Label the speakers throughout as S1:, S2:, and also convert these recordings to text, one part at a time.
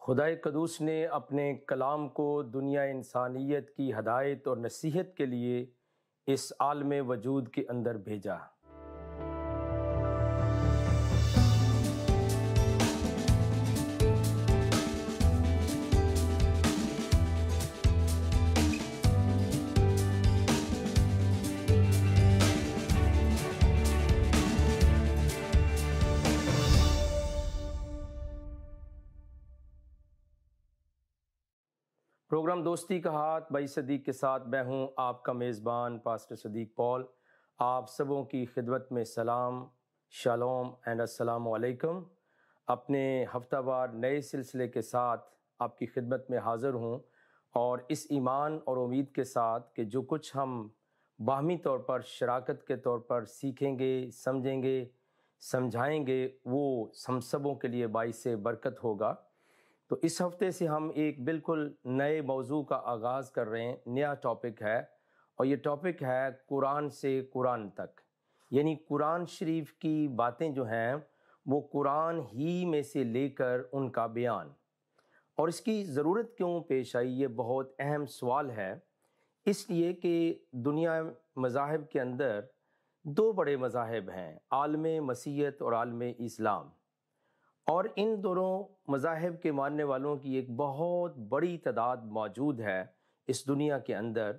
S1: خدائے قدوس نے اپنے کلام کو دنیا انسانیت کی ہدایت اور نصیحت کے لیے اس عالم وجود کے اندر بھیجا۔ پروگرام دوستی کا ہاتھ بھائی صدیق کے ساتھ میں ہوں آپ کا میزبان پاسٹر صدیق پال۔ آپ سبوں کی خدمت میں سلام، شالوم اینڈ السلام علیکم۔ اپنے ہفتہ وار نئے سلسلے کے ساتھ آپ کی خدمت میں حاضر ہوں، اور اس ایمان اور امید کے ساتھ کہ جو کچھ ہم باہمی طور پر شراکت کے طور پر سیکھیں گے، سمجھیں گے، سمجھائیں گے، وہ ہم سبوں کے لیے باعث برکت ہوگا۔ تو اس ہفتے سے ہم ایک بالکل نئے موضوع کا آغاز کر رہے ہیں، نیا ٹاپک ہے، اور یہ ٹاپک ہے قرآن سے قرآن تک، یعنی قرآن شریف کی باتیں جو ہیں وہ قرآن ہی میں سے لے کر ان کا بیان۔ اور اس کی ضرورت کیوں پیش آئی، یہ بہت اہم سوال ہے، اس لیے کہ دنیا مذاہب کے اندر دو بڑے مذاہب ہیں، عالم مسیحیت اور عالم اسلام، اور ان دونوں مذاہب کے ماننے والوں کی ایک بہت بڑی تعداد موجود ہے اس دنیا کے اندر۔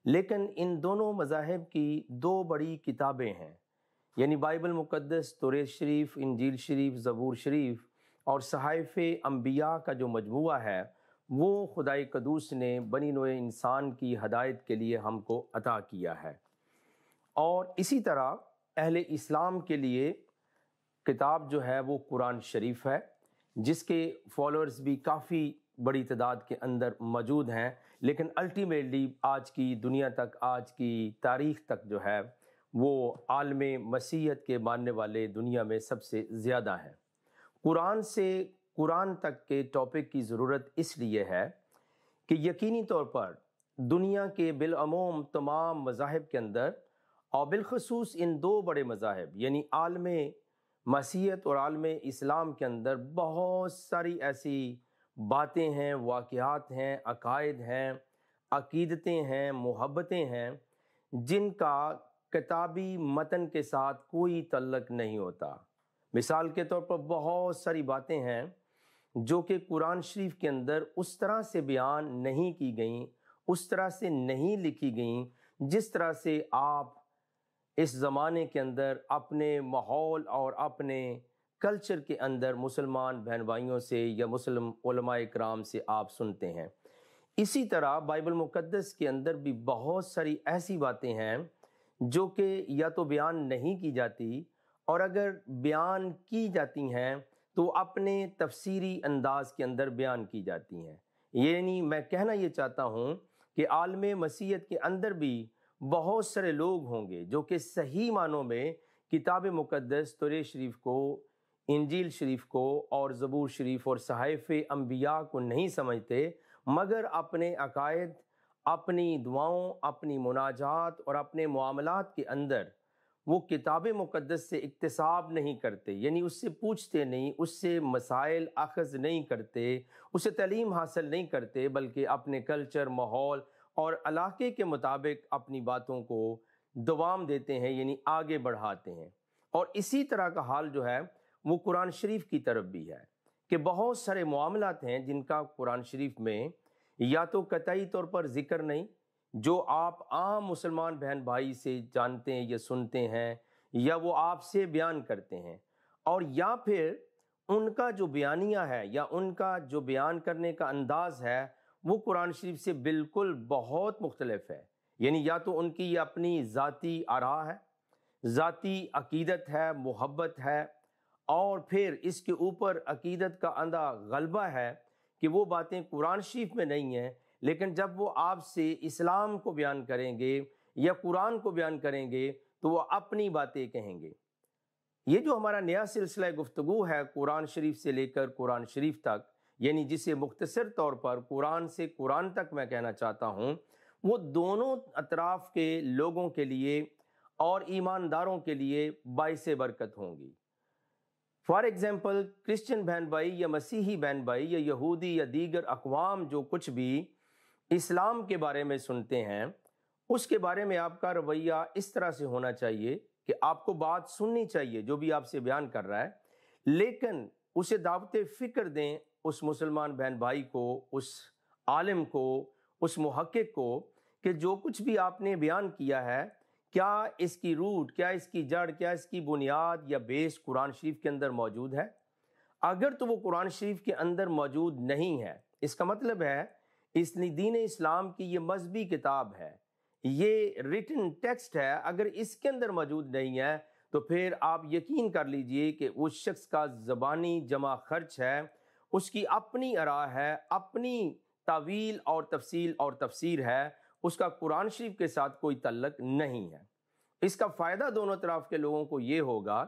S1: لیکن ان دونوں مذاہب کی دو بڑی کتابیں ہیں، یعنی بائبل مقدس، توریت شریف، انجیل شریف، زبور شریف، اور صحائف انبیاء کا جو مجموعہ ہے وہ خدائے قدوس نے بنی نوع انسان کی ہدایت کے لیے ہم کو عطا کیا ہے۔ اور اسی طرح اہل اسلام کے لیے کتاب جو ہے وہ قرآن شریف ہے، جس کے فالوورز بھی کافی بڑی تعداد کے اندر موجود ہیں، لیکن الٹیمیٹلی آج کی دنیا تک، آج کی تاریخ تک جو ہے وہ عالم مسیحیت کے ماننے والے دنیا میں سب سے زیادہ ہیں۔ قرآن سے قرآن تک کے ٹاپک کی ضرورت اس لیے ہے کہ یقینی طور پر دنیا کے بالعموم تمام مذاہب کے اندر، اور بالخصوص ان دو بڑے مذاہب یعنی عالم مسیحیت اور عالم اسلام کے اندر بہت ساری ایسی باتیں ہیں، واقعات ہیں، عقائد ہیں، عقیدتیں ہیں، محبتیں ہیں جن کا کتابی متن کے ساتھ کوئی تعلق نہیں ہوتا۔ مثال کے طور پر بہت ساری باتیں ہیں جو کہ قرآن شریف کے اندر اس طرح سے بیان نہیں کی گئیں، اس طرح سے نہیں لکھی گئیں جس طرح سے آپ اس زمانے کے اندر اپنے ماحول اور اپنے کلچر کے اندر مسلمان بہن بھائیوں سے یا مسلم علماء کرام سے آپ سنتے ہیں۔ اسی طرح بائبل مقدس کے اندر بھی بہت ساری ایسی باتیں ہیں جو کہ یا تو بیان نہیں کی جاتی، اور اگر بیان کی جاتی ہیں تو اپنے تفسیری انداز کے اندر بیان کی جاتی ہیں۔ یعنی میں کہنا یہ چاہتا ہوں کہ عالم مسیحیت کے اندر بھی بہت سارے لوگ ہوں گے جو کہ صحیح معنوں میں کتاب مقدس، توریت شریف کو، انجیل شریف کو اور زبور شریف اور صحائف انبیاء کو نہیں سمجھتے، مگر اپنے عقائد، اپنی دعاؤں، اپنی مناجات اور اپنے معاملات کے اندر وہ کتاب مقدس سے اکتساب نہیں کرتے، یعنی اس سے پوچھتے نہیں، اس سے مسائل اخذ نہیں کرتے، اس سے تعلیم حاصل نہیں کرتے، بلکہ اپنے کلچر، ماحول اور علاقے کے مطابق اپنی باتوں کو دوام دیتے ہیں، یعنی آگے بڑھاتے ہیں۔ اور اسی طرح کا حال جو ہے وہ قرآن شریف کی طرف بھی ہے کہ بہت سارے معاملات ہیں جن کا قرآن شریف میں یا تو قطعی طور پر ذکر نہیں، جو آپ عام مسلمان بہن بھائی سے جانتے ہیں یا سنتے ہیں یا وہ آپ سے بیان کرتے ہیں، اور یا پھر ان کا جو بیانیہ ہے یا ان کا جو بیان کرنے کا انداز ہے وہ قرآن شریف سے بالکل بہت مختلف ہے۔ یعنی یا تو ان کی اپنی ذاتی آراء ہے، ذاتی عقیدت ہے، محبت ہے، اور پھر اس کے اوپر عقیدت کا اندھا غلبہ ہے کہ وہ باتیں قرآن شریف میں نہیں ہیں، لیکن جب وہ آپ سے اسلام کو بیان کریں گے یا قرآن کو بیان کریں گے تو وہ اپنی باتیں کہیں گے۔ یہ جو ہمارا نیا سلسلہ گفتگو ہے قرآن شریف سے لے کر قرآن شریف تک، یعنی جسے مختصر طور پر قرآن سے قرآن تک میں کہنا چاہتا ہوں، وہ دونوں اطراف کے لوگوں کے لیے اور ایمانداروں کے لیے باعث برکت ہوں گی۔ فار ایگزامپل کرسچن بہن بھائی یا مسیحی بہن بھائی یا یہودی یا دیگر اقوام جو کچھ بھی اسلام کے بارے میں سنتے ہیں، اس کے بارے میں آپ کا رویہ اس طرح سے ہونا چاہیے کہ آپ کو بات سننی چاہیے جو بھی آپ سے بیان کر رہا ہے، لیکن اسے دعوت فکر دیں اس مسلمان بہن بھائی کو، اس عالم کو، اس محقق کو، کہ جو کچھ بھی آپ نے بیان کیا ہے کیا اس کی روٹ، کیا اس کی جڑ، کیا اس کی بنیاد یا بیس قرآن شریف کے اندر موجود ہے۔ اگر تو وہ قرآن شریف کے اندر موجود نہیں ہے، اس کا مطلب ہے اس دین اسلام کی یہ مذہبی کتاب ہے، یہ ریٹن ٹیکسٹ ہے، اگر اس کے اندر موجود نہیں ہے تو پھر آپ یقین کر لیجئے کہ اس شخص کا زبانی جمع خرچ ہے، اس کی اپنی آراء ہے، اپنی تعویل اور تفصیل اور تفسیر ہے، اس کا قرآن شریف کے ساتھ کوئی تعلق نہیں ہے۔ اس کا فائدہ دونوں طرف کے لوگوں کو یہ ہوگا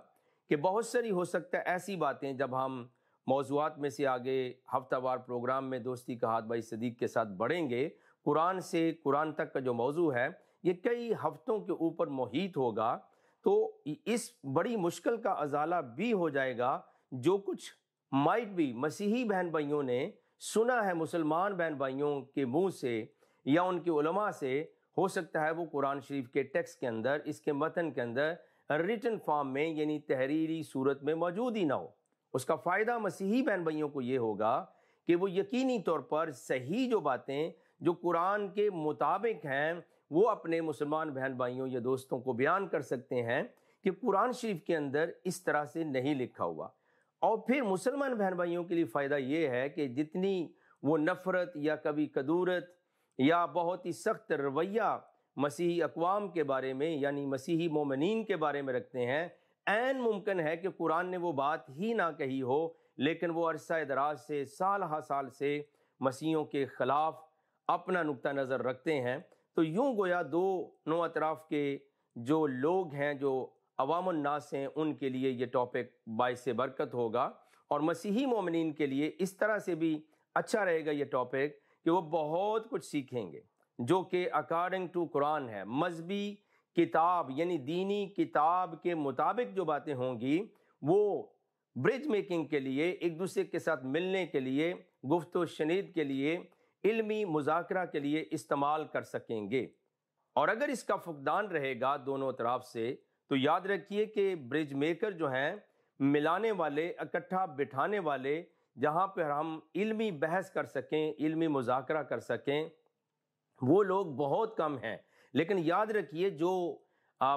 S1: کہ بہت ساری ہو سکتا ہے ایسی باتیں جب ہم موضوعات میں سے آگے ہفتہ وار پروگرام میں دوستی کا ہاتھ بھائی صدیق کے ساتھ بڑھیں گے، قرآن سے قرآن تک کا جو موضوع ہے یہ کئی ہفتوں کے اوپر محیط ہوگا، تو اس بڑی مشکل کا ازالہ بھی ہو جائے گا جو کچھ مائٹ بھی مسیحی بہن بھائیوں نے سنا ہے مسلمان بہن بھائیوں کے منہ سے یا ان کے علماء سے، ہو سکتا ہے وہ قرآن شریف کے ٹیکسٹ کے اندر، اس کے متن کے اندر ریٹن فارم میں یعنی تحریری صورت میں موجود ہی نہ ہو۔ اس کا فائدہ مسیحی بہن بھائیوں کو یہ ہوگا کہ وہ یقینی طور پر صحیح جو باتیں جو قرآن کے مطابق ہیں وہ اپنے مسلمان بہن بھائیوں یا دوستوں کو بیان کر سکتے ہیں کہ قرآن شریف کے اندر اس طرح سے نہیں لکھا ہوا۔ اور پھر مسلمان بہن بھائیوں کے لیے فائدہ یہ ہے کہ جتنی وہ نفرت یا کبھی کدورت یا بہت ہی سخت رویہ مسیحی اقوام کے بارے میں یعنی مسیحی مومنین کے بارے میں رکھتے ہیں، عین ممکن ہے کہ قرآن نے وہ بات ہی نہ کہی ہو، لیکن وہ عرصہ دراز سے سال ہا سال سے مسیحیوں کے خلاف اپنا نقطہ نظر رکھتے ہیں۔ تو یوں گویا دونوں اطراف کے جو لوگ ہیں، جو عوام الناس ہیں، ان کے لیے یہ ٹاپک باعث برکت ہوگا، اور مسیحی مومنین کے لیے اس طرح سے بھی اچھا رہے گا یہ ٹاپک کہ وہ بہت کچھ سیکھیں گے جو کہ اکارڈنگ ٹو قرآن ہے، مذہبی کتاب یعنی دینی کتاب کے مطابق جو باتیں ہوں گی وہ برج میکنگ کے لیے، ایک دوسرے کے ساتھ ملنے کے لیے، گفت و شنید کے لیے، علمی مذاکرہ کے لیے استعمال کر سکیں گے۔ اور اگر اس کا فقدان رہے گا دونوں طرف سے تو یاد رکھیے کہ برج میکر جو ہیں، ملانے والے، اکٹھا بٹھانے والے، جہاں پر ہم علمی بحث کر سکیں، علمی مذاکرہ کر سکیں، وہ لوگ بہت کم ہیں۔ لیکن یاد رکھیے جو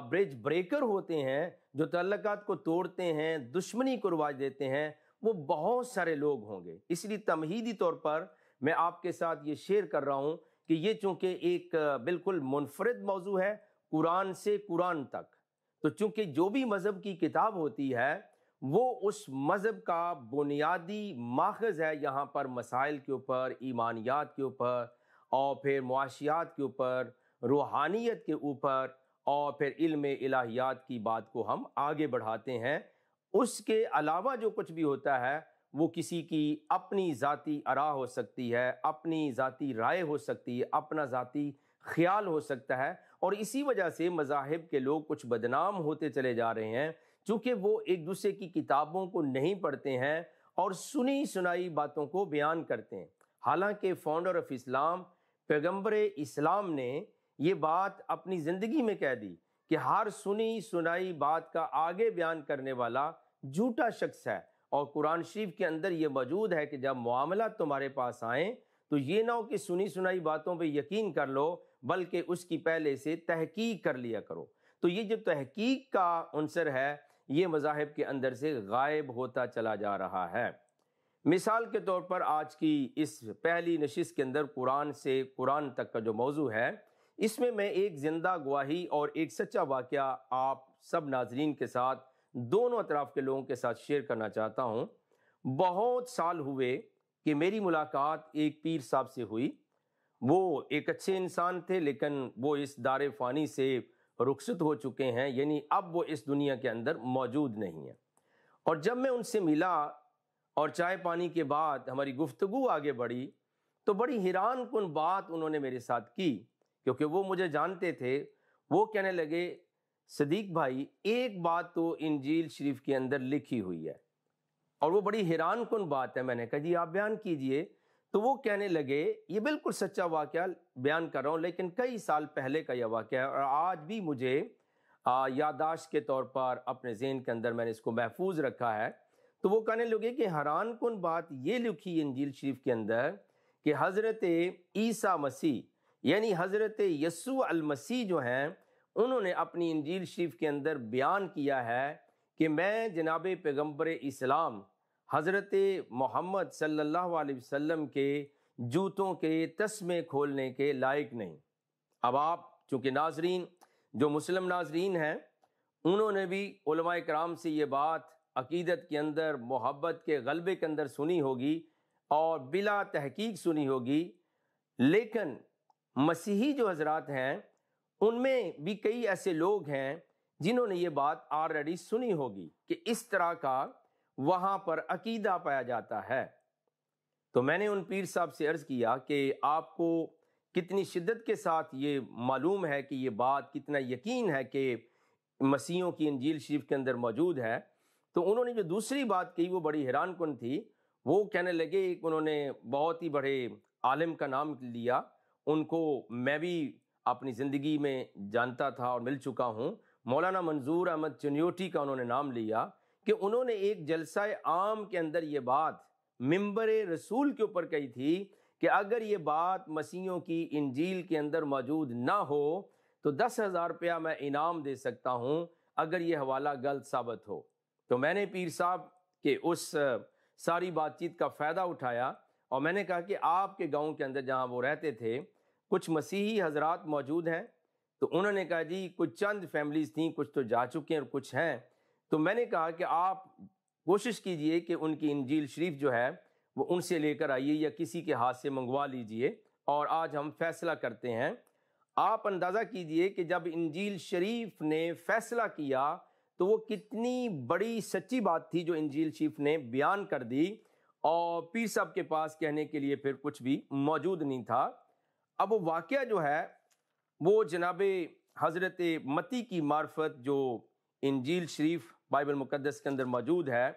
S1: برج بریکر ہوتے ہیں، جو تعلقات کو توڑتے ہیں، دشمنی کو رواج دیتے ہیں، وہ بہت سارے لوگ ہوں گے۔ اس لیے تمہیدی طور پر میں آپ کے ساتھ یہ شیئر کر رہا ہوں کہ یہ چونکہ ایک بالکل منفرد موضوع ہے قرآن سے قرآن تک، تو چونکہ جو بھی مذہب کی کتاب ہوتی ہے وہ اس مذہب کا بنیادی ماخذ ہے، یہاں پر مسائل کے اوپر، ایمانیات کے اوپر، اور پھر معاشیات کے اوپر، روحانیت کے اوپر، اور پھر علم الہیات کی بات کو ہم آگے بڑھاتے ہیں۔ اس کے علاوہ جو کچھ بھی ہوتا ہے وہ کسی کی اپنی ذاتی آراء ہو سکتی ہے، اپنی ذاتی رائے ہو سکتی ہے، اپنا ذاتی خیال ہو سکتا ہے، اور اسی وجہ سے مذاہب کے لوگ کچھ بدنام ہوتے چلے جا رہے ہیں چونکہ وہ ایک دوسرے کی کتابوں کو نہیں پڑھتے ہیں اور سنی سنائی باتوں کو بیان کرتے ہیں۔ حالانکہ فاؤنڈر آف اسلام، پیغمبر اسلام نے یہ بات اپنی زندگی میں کہہ دی کہ ہر سنی سنائی بات کا آگے بیان کرنے والا جھوٹا شخص ہے، اور قرآن شریف کے اندر یہ موجود ہے کہ جب معاملات تمہارے پاس آئیں تو یہ نہ ہو کہ سنی سنائی باتوں پہ یقین کر لو، بلکہ اس کی پہلے سے تحقیق کر لیا کرو۔ تو یہ جو تحقیق کا عنصر ہے یہ مذاہب کے اندر سے غائب ہوتا چلا جا رہا ہے۔ مثال کے طور پر آج کی اس پہلی نشست کے اندر قرآن سے قرآن تک کا جو موضوع ہے، اس میں میں ایک زندہ گواہی اور ایک سچا واقعہ آپ سب ناظرین کے ساتھ، دونوں اطراف کے لوگوں کے ساتھ شیئر کرنا چاہتا ہوں۔ بہت سال ہوئے کہ میری ملاقات ایک پیر صاحب سے ہوئی۔ وہ ایک اچھے انسان تھے لیکن وہ اس دار فانی سے رخصت ہو چکے ہیں، یعنی اب وہ اس دنیا کے اندر موجود نہیں ہیں۔ اور جب میں ان سے ملا اور چائے پانی کے بعد ہماری گفتگو آگے بڑھی تو بڑی حیران کن بات انہوں نے میرے ساتھ کی، کیونکہ وہ مجھے جانتے تھے۔ وہ کہنے لگے، صدیق بھائی ایک بات تو انجیل شریف کے اندر لکھی ہوئی ہے اور وہ بڑی حیران کن بات ہے. میں نے کہا جی آپ بیان کیجئے. تو وہ کہنے لگے یہ بالکل سچا واقعہ بیان کر رہا ہوں، لیکن کئی سال پہلے کا یہ واقعہ ہے، اور آج بھی مجھے یادداشت کے طور پر اپنے ذہن کے اندر میں نے اس کو محفوظ رکھا ہے. تو وہ کہنے لگے کہ حیران کن بات یہ لکھی انجیل شریف کے اندر کہ حضرت عیسیٰ مسیح یعنی حضرت یسوع المسیح جو ہیں انہوں نے اپنی انجیل شریف کے اندر بیان کیا ہے کہ میں جناب پیغمبر اسلام حضرت محمد صلی اللہ علیہ وسلم کے جوتوں کے تسمے کھولنے کے لائق نہیں. اب آپ چونکہ ناظرین جو مسلم ناظرین ہیں انہوں نے بھی علماء کرام سے یہ بات عقیدت کے اندر محبت کے غلبے کے اندر سنی ہوگی اور بلا تحقیق سنی ہوگی، لیکن مسیحی جو حضرات ہیں ان میں بھی کئی ایسے لوگ ہیں جنہوں نے یہ بات آلریڈی سنی ہوگی کہ اس طرح کا وہاں پر عقیدہ پایا جاتا ہے. تو میں نے ان پیر صاحب سے عرض کیا کہ آپ کو کتنی شدت کے ساتھ یہ معلوم ہے کہ یہ بات کتنا یقین ہے کہ مسیحیوں کی انجیل شریف کے اندر موجود ہے. تو انہوں نے جو دوسری بات کہی وہ بڑی حیران کن تھی. وہ کہنے لگے انہوں نے بہت ہی بڑے عالم کا نام لیا، ان کو میں بھی اپنی زندگی میں جانتا تھا اور مل چکا ہوں. مولانا منظور احمد چنیوٹی کا انہوں نے نام لیا کہ انہوں نے ایک جلسہ عام کے اندر یہ بات منبر رسول کے اوپر کہی تھی کہ اگر یہ بات مسیحیوں کی انجیل کے اندر موجود نہ ہو تو 10,000 روپیہ میں انعام دے سکتا ہوں اگر یہ حوالہ غلط ثابت ہو. تو میں نے پیر صاحب کے اس ساری بات چیت کا فائدہ اٹھایا اور میں نے کہا کہ آپ کے گاؤں کے اندر جہاں وہ رہتے تھے کچھ مسیحی حضرات موجود ہیں. تو انہوں نے کہا جی کچھ چند فیملیز تھیں، کچھ تو جا چکے ہیں اور کچھ ہیں. تو میں نے کہا کہ آپ کوشش کیجئے کہ ان کی انجیل شریف جو ہے وہ ان سے لے کر آئیے یا کسی کے ہاتھ سے منگوا لیجئے اور آج ہم فیصلہ کرتے ہیں. آپ اندازہ کیجئے کہ جب انجیل شریف نے فیصلہ کیا تو وہ کتنی بڑی سچی بات تھی جو انجیل شریف نے بیان کر دی، اور پیر صاحب کے پاس کہنے کے لیے پھر کچھ بھی موجود نہیں تھا. اب وہ واقعہ جو ہے وہ جناب حضرت متی کی معرفت جو انجیل شریف بائبل مقدس کے اندر موجود ہے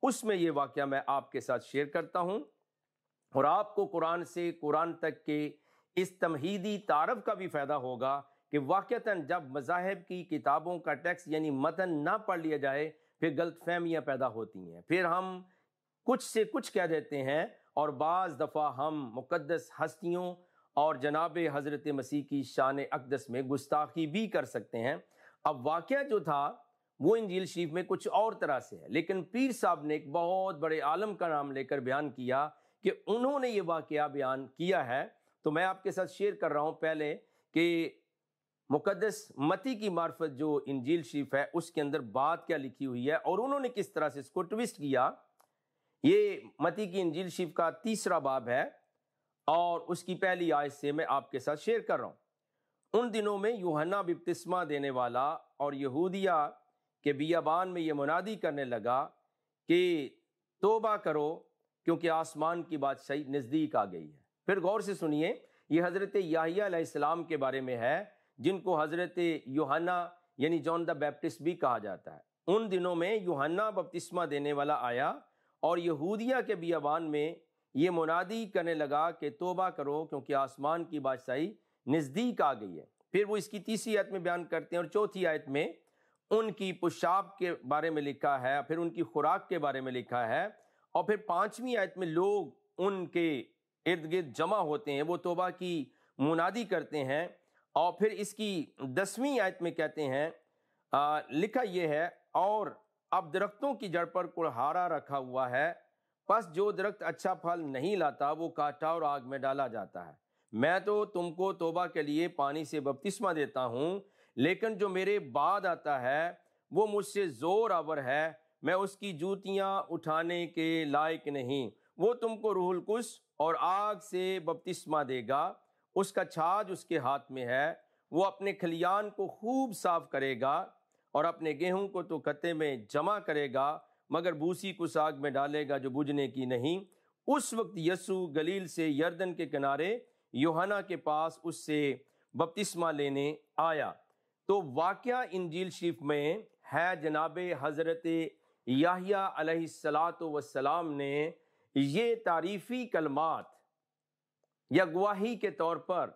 S1: اس میں یہ واقعہ میں آپ کے ساتھ شیئر کرتا ہوں، اور آپ کو قرآن سے قرآن تک کے اس تمہیدی تعارف کا بھی فائدہ ہوگا کہ واقعتاً جب مذاہب کی کتابوں کا ٹیکسٹ یعنی متن نہ پڑھ لیا جائے پھر غلط فہمیاں پیدا ہوتی ہیں، پھر ہم کچھ سے کچھ کہہ دیتے ہیں اور بعض دفعہ ہم مقدس ہستیوں اور جناب حضرت مسیح کی شان اقدس میں گستاخی بھی کر سکتے ہیں. اب واقعہ جو تھا وہ انجیل شریف میں کچھ اور طرح سے ہے، لیکن پیر صاحب نے ایک بہت بڑے عالم کا نام لے کر بیان کیا کہ انہوں نے یہ واقعہ بیان کیا ہے. تو میں آپ کے ساتھ شیئر کر رہا ہوں پہلے کہ مقدس متی کی معرفت جو انجیل شریف ہے اس کے اندر بات کیا لکھی ہوئی ہے اور انہوں نے کس طرح سے اس کو ٹویسٹ کیا. یہ متی کی انجیل شریف کا 3 باب ہے اور اس کی پہلی آیت سے میں آپ کے ساتھ شیئر کر رہا ہوں. ان دنوں میں یوحنا بپتسمہ دینے والا اور یہودیہ کے بیابان میں یہ منادی کرنے لگا کہ توبہ کرو کیونکہ آسمان کی بادشاہی نزدیک آ گئی ہے. پھر غور سے سنیے، یہ حضرت یحییٰ علیہ السلام کے بارے میں ہے جن کو حضرت یوحنا یعنی جان دا بیپٹسٹ بھی کہا جاتا ہے. ان دنوں میں یوحنا بپتسمہ دینے والا آیا اور یہودیہ کے بیابان میں یہ منادی کرنے لگا کہ توبہ کرو کیونکہ آسمان کی بادشاہی نزدیک آ گئی ہے. پھر وہ اس کی 3 آیت میں بیان کرتے ہیں اور 4 آیت میں ان کی پشاب کے بارے میں لکھا ہے، پھر ان کی خوراک کے بارے میں لکھا ہے، اور پھر 5ویں آیت میں لوگ ان کے ارد گرد جمع ہوتے ہیں، وہ توبہ کی منادی کرتے ہیں، اور پھر اس کی 10ویں آیت میں کہتے ہیں لکھا یہ ہے اور اب درختوں کی جڑ پر کلہاڑا رکھا ہوا ہے، پس جو درخت اچھا پھل نہیں لاتا وہ کاٹا اور آگ میں ڈالا جاتا ہے. میں تو تم کو توبہ کے لیے پانی سے بپتسمہ دیتا ہوں، لیکن جو میرے بعد آتا ہے وہ مجھ سے زور آور ہے، میں اس کی جوتیاں اٹھانے کے لائق نہیں. وہ تم کو روح القدس اور آگ سے بپتسمہ دے گا، اس کا چھاج اس کے ہاتھ میں ہے، وہ اپنے کھلیان کو خوب صاف کرے گا اور اپنے گیہوں کو تو کتے میں جمع کرے گا مگر بوسی کو آگ میں ڈالے گا جو بجھنے کی نہیں. اس وقت یسوع گلیل سے یردن کے کنارے یوحنا کے پاس اس سے بپتسمہ لینے آیا. تو واقعہ انجیل شریف میں ہے جناب حضرت یحییٰ علیہ الصلاۃ والسلام نے یہ تعریفی کلمات یا گواہی کے طور پر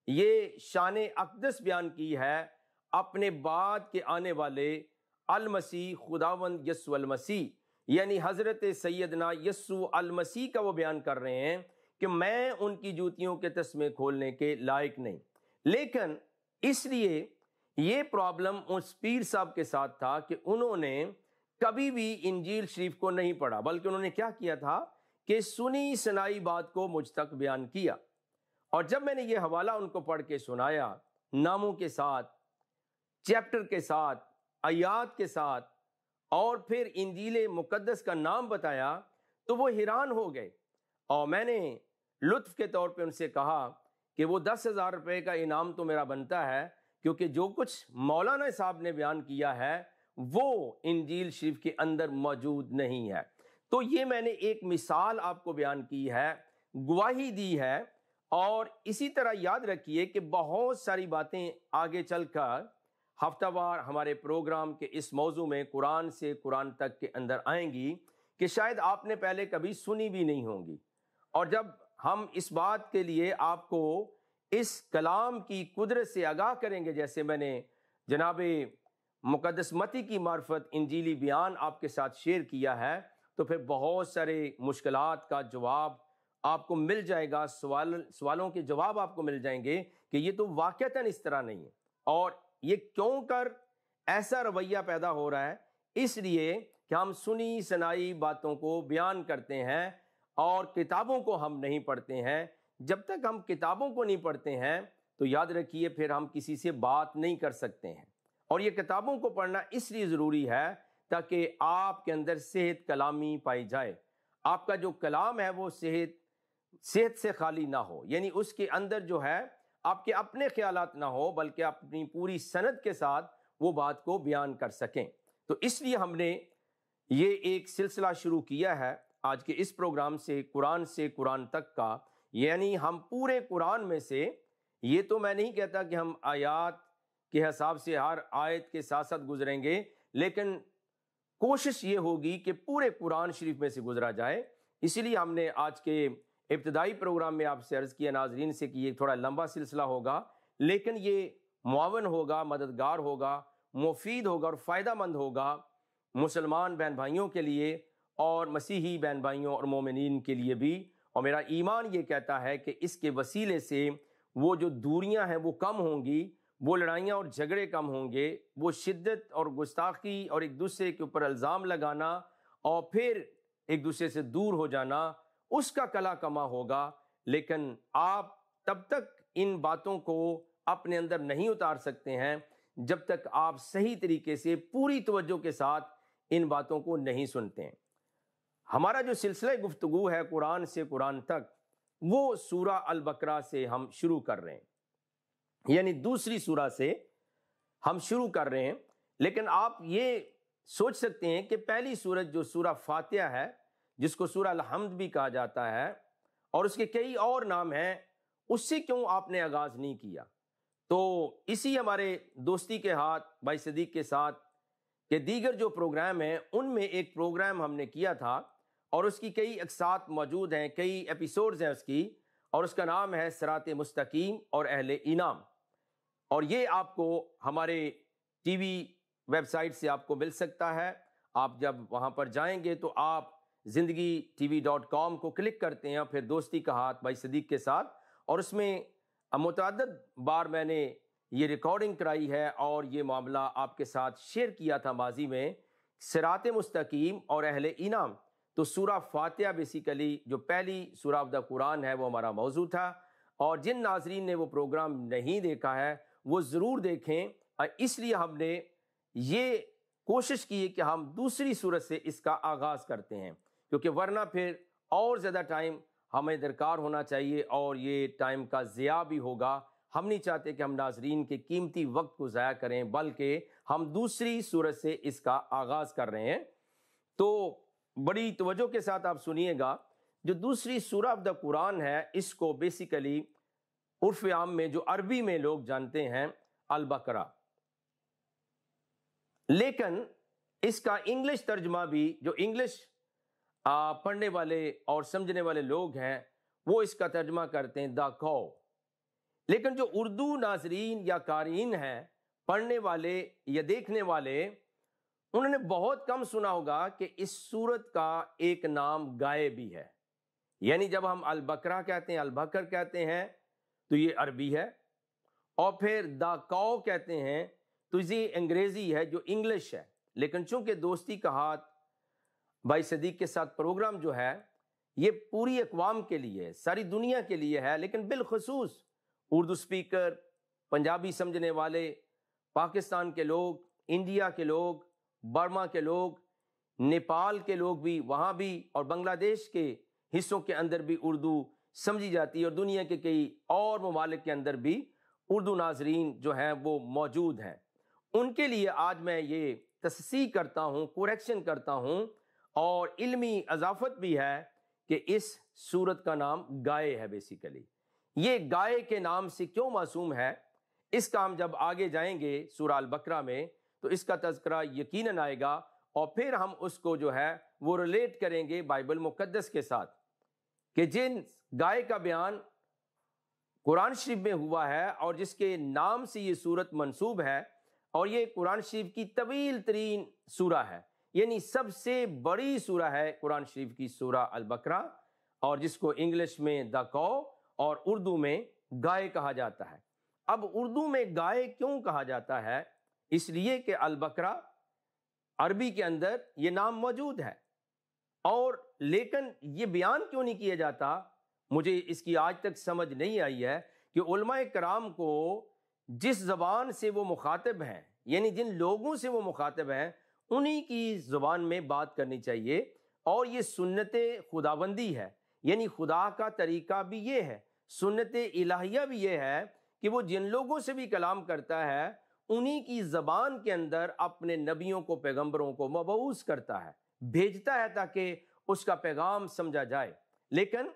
S1: یہ شان اقدس بیان کی ہے اپنے بعد کے آنے والے المسیح خداوند یسوع المسیح، یعنی حضرت سیدنا یسوع المسیح کا وہ بیان کر رہے ہیں کہ میں ان کی جوتیوں کے تسمے کھولنے کے لائق نہیں۔ لیکن اس لیے یہ پرابلم اس پیر صاحب کے ساتھ تھا کہ انہوں نے کبھی بھی انجیل شریف کو نہیں پڑھا، بلکہ انہوں نے کیا کیا تھا کہ سنی سنائی بات کو مجھ تک بیان کیا۔ اور جب میں نے یہ حوالہ ان کو پڑھ کے سنایا، ناموں کے ساتھ، چیپٹر کے ساتھ، آیات کے ساتھ، اور پھر انجیل مقدس کا نام بتایا، تو وہ حیران ہو گئے۔ اور میں نے لطف کے طور پہ ان سے کہا کہ وہ 10,000 روپے کا انعام تو میرا بنتا ہے، کیونکہ جو کچھ مولانا صاحب نے بیان کیا ہے وہ انجیل شریف کے اندر موجود نہیں ہے۔ تو یہ میں نے ایک مثال آپ کو بیان کی ہے، گواہی دی ہے، اور اسی طرح یاد رکھیے کہ بہت ساری باتیں آگے چل کر ہفتہ وار ہمارے پروگرام کے اس موضوع میں قرآن سے قرآن تک کے اندر آئیں گی کہ شاید آپ نے پہلے کبھی سنی بھی نہیں ہوں گی۔ اور جب ہم اس بات کے لیے آپ کو اس کلام کی قدرت سے آگاہ کریں گے، جیسے میں نے جناب مقدس متی کی معرفت انجیلی بیان آپ کے ساتھ شیئر کیا ہے، تو پھر بہت سارے مشکلات کا جواب آپ کو مل جائے گا، سوالوں کے جواب آپ کو مل جائیں گے کہ یہ تو واقعتاً اس طرح نہیں ہے، اور یہ کیوں کر ایسا رویہ پیدا ہو رہا ہے۔ اس لیے کہ ہم سنی سنائی باتوں کو بیان کرتے ہیں اور کتابوں کو ہم نہیں پڑھتے ہیں۔ جب تک ہم کتابوں کو نہیں پڑھتے ہیں تو یاد رکھیے پھر ہم کسی سے بات نہیں کر سکتے ہیں۔ اور یہ کتابوں کو پڑھنا اس لیے ضروری ہے تاکہ آپ کے اندر صحت کلامی پائی جائے، آپ کا جو کلام ہے وہ صحت سے خالی نہ ہو، یعنی اس کے اندر جو ہے آپ کے اپنے خیالات نہ ہو، بلکہ اپنی پوری سند کے ساتھ وہ بات کو بیان کر سکیں۔ تو اس لیے ہم نے یہ ایک سلسلہ شروع کیا ہے آج کے اس پروگرام سے قرآن تک کا، یعنی ہم پورے قرآن میں سے، یہ تو میں نہیں کہتا کہ ہم آیات کے حساب سے ہر آیت کے ساتھ ساتھ گزریں گے، لیکن کوشش یہ ہوگی کہ پورے قرآن شریف میں سے گزرا جائے۔ اسی لیے ہم نے آج کے ابتدائی پروگرام میں آپ سے عرض کیا ناظرین سے کہ یہ تھوڑا لمبا سلسلہ ہوگا، لیکن یہ معاون ہوگا، مددگار ہوگا، مفید ہوگا اور فائدہ مند ہوگا مسلمان بہن بھائیوں کے لیے اور مسیحی بہن بھائیوں اور مومنین کے لیے بھی۔ اور میرا ایمان یہ کہتا ہے کہ اس کے وسیلے سے وہ جو دوریاں ہیں وہ کم ہوں گی، وہ لڑائیاں اور جھگڑے کم ہوں گے، وہ شدت اور گستاخی اور ایک دوسرے کے اوپر الزام لگانا اور پھر ایک دوسرے سے دور ہو جانا، اس کا کلا کما ہوگا۔ لیکن آپ تب تک ان باتوں کو اپنے اندر نہیں اتار سکتے ہیں جب تک آپ صحیح طریقے سے پوری توجہ کے ساتھ ان باتوں کو نہیں سنتے ہیں۔ ہمارا جو سلسلہ گفتگو ہے قرآن سے قرآن تک، وہ سورہ البقرہ سے ہم شروع کر رہے ہیں، یعنی دوسری سورہ سے ہم شروع کر رہے ہیں۔ لیکن آپ یہ سوچ سکتے ہیں کہ پہلی سورت جو سورہ فاتحہ ہے، جس کو سورہ الحمد بھی کہا جاتا ہے اور اس کے کئی اور نام ہیں، اس سے کیوں آپ نے آغاز نہیں کیا؟ تو اسی ہمارے دوستی کے ہاتھ بھائی صدیق کے ساتھ کہ دیگر جو پروگرام ہیں ان میں ایک پروگرام ہم نے کیا تھا اور اس کی کئی اقساط موجود ہیں، کئی ایپیسوڈز ہیں اس کی، اور اس کا نام ہے صراط مستقیم اور اہل انعام۔ اور یہ آپ کو ہمارے ٹی وی ویب سائٹ سے آپ کو مل سکتا ہے۔ آپ جب وہاں پر جائیں گے تو آپ زندگی.tv.com کو کلک کرتے ہیں اور پھر دوستی کا ہاتھ بھائی صدیق کے ساتھ، اور اس میں متعدد بار میں نے یہ ریکارڈنگ کرائی ہے اور یہ معاملہ آپ کے ساتھ شیئر کیا تھا ماضی میں، صراط مستقیم اور اہل انعام۔ تو سورہ فاتحہ بیسیکلی جو پہلی سورہ آف دا قرآن ہے وہ ہمارا موضوع تھا، اور جن ناظرین نے وہ پروگرام نہیں دیکھا ہے وہ ضرور دیکھیں۔ اس لیے ہم نے یہ کوشش کی کہ ہم دوسری سورت سے اس کا آغاز کرتے ہیں، کیونکہ ورنہ پھر اور زیادہ ٹائم ہمیں درکار ہونا چاہیے اور یہ ٹائم کا ضیاع بھی ہوگا۔ ہم نہیں چاہتے کہ ہم ناظرین کے قیمتی وقت کو ضائع کریں، بلکہ ہم دوسری سورت سے اس کا آغاز کر رہے ہیں۔ تو بڑی توجہ کے ساتھ آپ سنیے گا، جو دوسری سورہ آف دا قرآن ہے اس کو بیسیکلی عرف عام میں جو عربی میں لوگ جانتے ہیں البقرہ، لیکن اس کا انگلش ترجمہ بھی جو انگلش پڑھنے والے اور سمجھنے والے لوگ ہیں وہ اس کا ترجمہ کرتے ہیں دا کو، لیکن جو اردو ناظرین یا قارئین ہیں، پڑھنے والے یا دیکھنے والے، انہوں نے بہت کم سنا ہوگا کہ اس سورت کا ایک نام گائے بھی ہے۔ یعنی جب ہم البقرہ کہتے ہیں، البقر کہتے ہیں تو یہ عربی ہے، اور پھر دا کو کہتے ہیں تو یہ انگریزی ہے جو انگلش ہے۔ لیکن چونکہ دوستی کا ہاتھ بھائی صدیق کے ساتھ پروگرام جو ہے یہ پوری اقوام کے لیے، ساری دنیا کے لیے ہے، لیکن بالخصوص اردو سپیکر، پنجابی سمجھنے والے، پاکستان کے لوگ، انڈیا کے لوگ، برما کے لوگ، نیپال کے لوگ بھی، وہاں بھی، اور بنگلہ دیش کے حصوں کے اندر بھی اردو سمجھی جاتی ہے، اور دنیا کے کئی اور ممالک کے اندر بھی اردو ناظرین جو ہیں وہ موجود ہیں۔ ان کے لیے آج میں یہ تصحیح کرتا ہوں، کوریکشن کرتا ہوں، اور علمی اضافت بھی ہے کہ اس سورت کا نام گائے ہے۔ بیسیکلی یہ گائے کے نام سے کیوں معصوم ہے، اس کا ہم جب آگے جائیں گے سورہ البقرہ میں تو اس کا تذکرہ یقیناً آئے گا، اور پھر ہم اس کو جو ہے وہ ریلیٹ کریں گے بائبل مقدس کے ساتھ، کہ جن گائے کا بیان قرآن شریف میں ہوا ہے اور جس کے نام سے یہ سورت منسوب ہے، اور یہ قرآن شریف کی طویل ترین سورہ ہے، یعنی سب سے بڑی سورہ ہے قرآن شریف کی سورہ البقرہ، اور جس کو انگلش میں دا کو اور اردو میں گائے کہا جاتا ہے۔ اب اردو میں گائے کیوں کہا جاتا ہے؟ اس لیے کہ البقرہ عربی کے اندر یہ نام موجود ہے، اور لیکن یہ بیان کیوں نہیں کیا جاتا، مجھے اس کی آج تک سمجھ نہیں آئی ہے کہ علماء کرام کو جس زبان سے وہ مخاطب ہیں، یعنی جن لوگوں سے وہ مخاطب ہیں، انہی کی زبان میں بات کرنی چاہیے، اور یہ سنت خداوندی ہے، یعنی خدا کا طریقہ بھی یہ ہے، سنت الہیہ بھی یہ ہے کہ وہ جن لوگوں سے بھی کلام کرتا ہے انہی کی زبان کے اندر اپنے نبیوں کو، پیغمبروں کو مبعوث کرتا ہے، بھیجتا ہے تاکہ اس کا پیغام سمجھا جائے۔ لیکن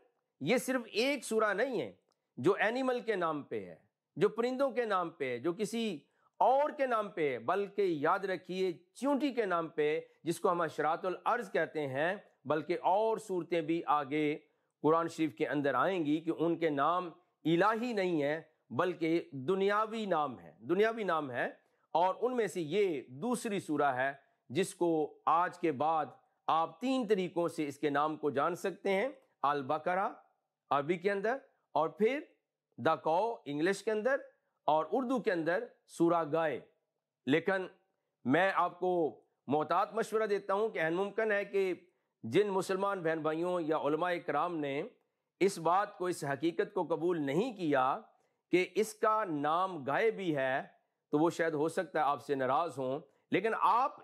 S1: یہ صرف ایک سورہ نہیں ہے جو اینیمل کے نام پہ ہے، جو پرندوں کے نام پہ ہے، جو کسی اور کے نام پہ ہے، بلکہ یاد رکھیے چیونٹی کے نام پہ، جس کو ہم اشراط الارض کہتے ہیں، بلکہ اور صورتیں بھی آگے قرآن شریف کے اندر آئیں گی کہ ان کے نام الہی نہیں ہیں بلکہ دنیاوی نام ہے، دنیاوی نام ہے، اور ان میں سے یہ دوسری سورہ ہے جس کو آج کے بعد آپ 3 طریقوں سے اس کے نام کو جان سکتے ہیں: البقرہ عربی کے اندر، اور پھر دا کو انگلش کے اندر، اور اردو کے اندر سورہ گائے۔ لیکن میں آپ کو محتاط مشورہ دیتا ہوں کہ عین ممکن ہے کہ جن مسلمان بہن بھائیوں یا علماء کرام نے اس بات کو، اس حقیقت کو قبول نہیں کیا کہ اس کا نام گائے بھی ہے، تو وہ شاید ہو سکتا ہے آپ سے ناراض ہوں، لیکن آپ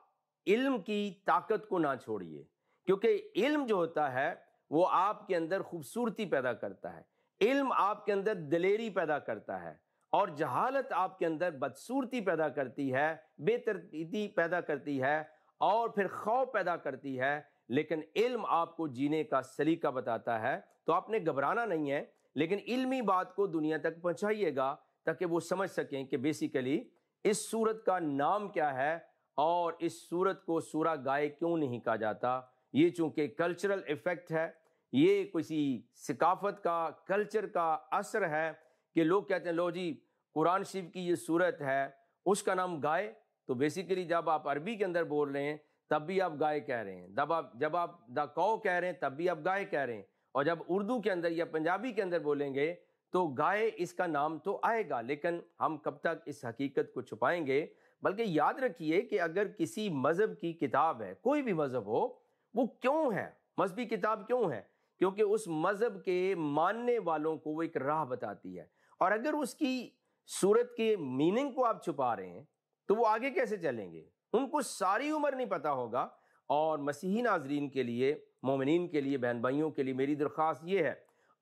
S1: علم کی طاقت کو نہ چھوڑیے، کیونکہ علم جو ہوتا ہے وہ آپ کے اندر خوبصورتی پیدا کرتا ہے، علم آپ کے اندر دلیری پیدا کرتا ہے، اور جہالت آپ کے اندر بدصورتی پیدا کرتی ہے، بے ترتیبی پیدا کرتی ہے، اور پھر خوف پیدا کرتی ہے۔ لیکن علم آپ کو جینے کا سلیقہ بتاتا ہے، تو آپ نے گھبرانا نہیں ہے، لیکن علمی بات کو دنیا تک پہنچائیے گا تاکہ وہ سمجھ سکیں کہ بیسیکلی اس سورت کا نام کیا ہے، اور اس سورت کو سورہ گائے کیوں نہیں کہا جاتا۔ یہ چونکہ کلچرل ایفیکٹ ہے، یہ کسی ثقافت کا، کلچر کا اثر ہے کہ لوگ کہتے ہیں لو جی قرآن شریف کی یہ سورت ہے، اس کا نام گائے، تو بیسیکلی جب آپ عربی کے اندر بول رہے ہیں تب بھی آپ گائے کہہ رہے ہیں، جب آپ دا کو کہہ رہے ہیں تب بھی آپ گائے کہہ رہے ہیں، اور جب اردو کے اندر یا پنجابی کے اندر بولیں گے تو گائے اس کا نام تو آئے گا۔ لیکن ہم کب تک اس حقیقت کو چھپائیں گے؟ بلکہ یاد رکھیے کہ اگر کسی مذہب کی کتاب ہے، کوئی بھی مذہب ہو، وہ کیوں ہے، مذہبی کتاب کیوں ہے؟ کیونکہ اس مذہب کے ماننے والوں کو وہ ایک راہ بتاتی ہے، اور اگر اس کی سورت کے میننگ کو آپ چھپا رہے ہیں تو وہ آگے کیسے چلیں گے؟ ان کو ساری عمر نہیں پتا ہوگا۔ اور مسیحی ناظرین کے لیے، مومنین کے لیے، بہن بھائیوں کے لیے میری درخواست یہ ہے،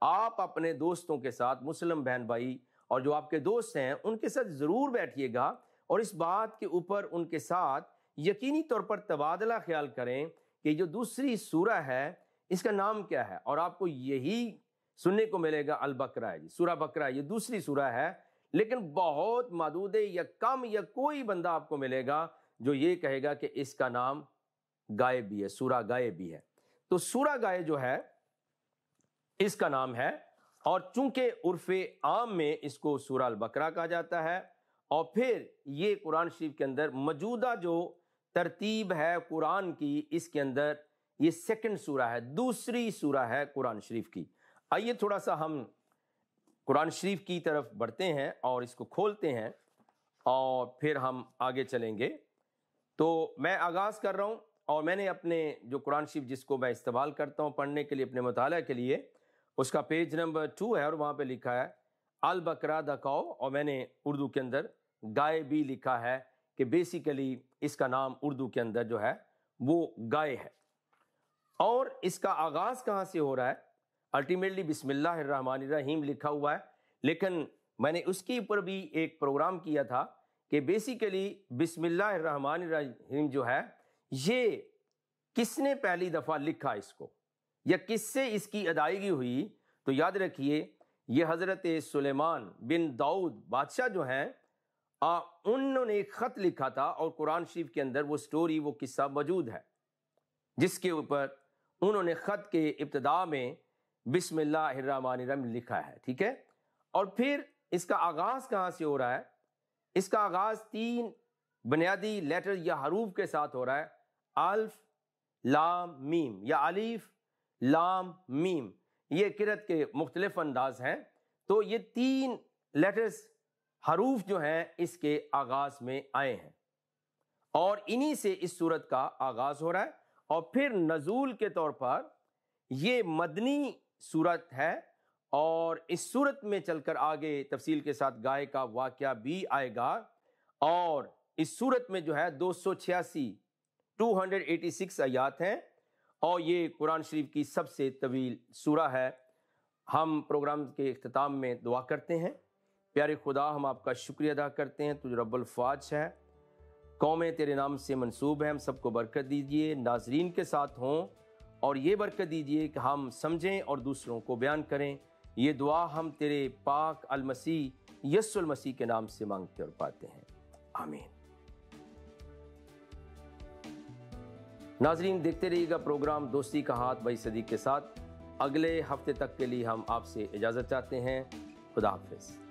S1: آپ اپنے دوستوں کے ساتھ، مسلم بہن بھائی اور جو آپ کے دوست ہیں ان کے ساتھ ضرور بیٹھیے گا، اور اس بات کے اوپر ان کے ساتھ یقینی طور پر تبادلہ خیال کریں کہ جو دوسری سورہ ہے اس کا نام کیا ہے، اور آپ کو یہی سننے کو ملے گا البقرہ ہے، سورہ بقرہ، یہ دوسری سورہ ہے، لیکن بہت محدود ہے، یا کم یا کوئی بندہ آپ کو ملے گا جو یہ کہے گا کہ اس کا نام گائے بھی ہے، سورہ گائے بھی ہے۔ تو سورہ گائے جو ہے اس کا نام ہے، اور چونکہ عرف عام میں اس کو سورہ البقرہ کہا جاتا ہے، اور پھر یہ قرآن شریف کے اندر موجودہ جو ترتیب ہے قرآن کی، اس کے اندر یہ سیکنڈ سورہ ہے، دوسری سورہ ہے قرآن شریف کی۔ آئیے تھوڑا سا ہم قرآن شریف کی طرف بڑھتے ہیں اور اس کو کھولتے ہیں اور پھر ہم آگے چلیں گے۔ تو میں آغاز کر رہا ہوں، اور میں نے اپنے جو قرآن شریف جس کو میں استعمال کرتا ہوں پڑھنے کے لیے اپنے مطالعہ کے لیے، اس کا پیج نمبر 2 ہے، اور وہاں پہ لکھا ہے البقرہ دا کاؤ، اور میں نے اردو کے اندر گائے بھی لکھا ہے کہ بیسیکلی اس کا نام اردو کے اندر جو ہے وہ گائے ہے۔ اور اس کا آغاز کہاں سے ہو رہا ہے؟ الٹیمیٹلی بسم اللہ الرحمن الرحیم لکھا ہوا ہے، لیکن میں نے اس کے اوپر بھی ایک پروگرام کیا تھا کہ بیسیکلی بسم اللہ الرحمن الرحیم جو ہے یہ کس نے پہلی دفعہ لکھا اس کو، یا کس سے اس کی ادائیگی ہوئی؟ تو یاد رکھیے یہ حضرت سلیمان بن داؤد بادشاہ جو ہیں انہوں نے ایک خط لکھا تھا، اور قرآن شریف کے اندر وہ سٹوری، وہ قصہ موجود ہے جس کے اوپر انہوں نے خط کے ابتدا میں بسم اللہ الرحمن الرحیم لکھا ہے، ٹھیک ہے۔ اور پھر اس کا آغاز کہاں سے ہو رہا ہے؟ اس کا آغاز 3 بنیادی لیٹر یا حروف کے ساتھ ہو رہا ہے، الف لام میم یا الف لام میم۔ یہ قرأت کے مختلف انداز ہیں، تو یہ 3 لیٹرز حروف جو ہیں اس کے آغاز میں آئے ہیں، اور انہی سے اس سورت کا آغاز ہو رہا ہے۔ اور پھر نزول کے طور پر یہ مدنی سورت ہے، اور اس سورت میں چل کر آگے تفصیل کے ساتھ گائے کا واقعہ بھی آئے گا، اور اس سورت میں جو ہے 286 آیات ہیں، اور یہ قرآن شریف کی سب سے طویل سورہ ہے۔ ہم پروگرام کے اختتام میں دعا کرتے ہیں۔ پیارے خدا، ہم آپ کا شکریہ ادا کرتے ہیں، تجھ رب الفاظ ہے، قومیں تیرے نام سے منسوب ہیں، ہم سب کو برکت دیجئے، ناظرین کے ساتھ ہوں، اور یہ برکت دیجئے کہ ہم سمجھیں اور دوسروں کو بیان کریں۔ یہ دعا ہم تیرے پاک المسیح یسوع المسیح کے نام سے مانگتے اور پاتے ہیں، آمین۔ ناظرین، دیکھتے رہیے گا پروگرام دوستی کا ہاتھ بھائی صدیق کے ساتھ۔ اگلے ہفتے تک کے لیے ہم آپ سے اجازت چاہتے ہیں۔ خدا حافظ۔